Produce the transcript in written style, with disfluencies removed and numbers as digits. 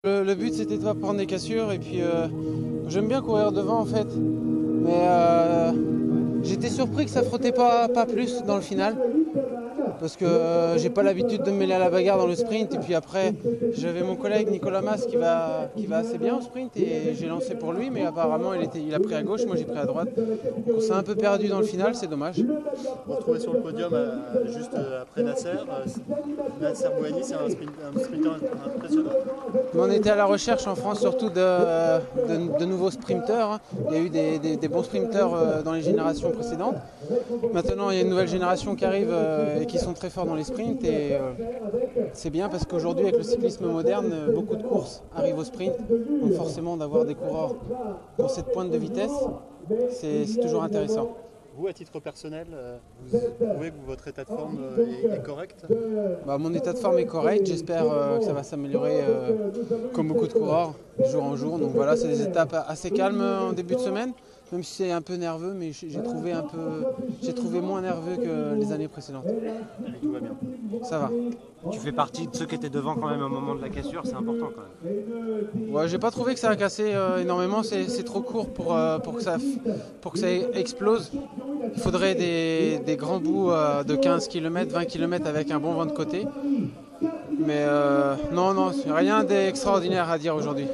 Le but c'était de ne pas prendre des cassures et puis j'aime bien courir devant en fait. Mais j'étais surpris que ça frottait pas plus dans le final. Parce que j'ai pas l'habitude de me mêler à la bagarre dans le sprint. Et puis après, j'avais mon collègue Nicolas Mas qui va assez bien au sprint et j'ai lancé pour lui, mais apparemment il a pris à gauche, moi j'ai pris à droite. Donc on s'est un peu perdu dans le final, c'est dommage. Vous vous retrouvez sur le podium juste après Nasser. Nasser Bouhanni, c'est un sprinter impressionnant. Mais on était à la recherche en France surtout de nouveaux sprinteurs, hein. Il y a eu des bons sprinteurs dans les générations précédentes. Maintenant, il y a une nouvelle génération qui arrive et qui sont très forts dans les sprints. Et c'est bien parce qu'aujourd'hui, avec le cyclisme moderne, beaucoup de courses arrivent au sprint. Donc forcément, d'avoir des coureurs qui ont cette pointe de vitesse, c'est toujours intéressant. Vous, à titre personnel, vous trouvez que votre état de forme est correct? Mon état de forme est correct, j'espère que ça va s'améliorer comme beaucoup de coureurs, de jour en jour. Donc voilà, c'est des étapes assez calmes en début de semaine, même si c'est un peu nerveux, mais j'ai trouvé moins nerveux que les années précédentes. Et tout va bien. Ça va. Tu fais partie de ceux qui étaient devant quand même au moment de la cassure, c'est important quand même. Ouais, j'ai pas trouvé que ça a cassé énormément, c'est trop court pour que ça explose. Il faudrait des grands bouts de 15 km, 20 km avec un bon vent de côté. Mais non, rien d'extraordinaire à dire aujourd'hui.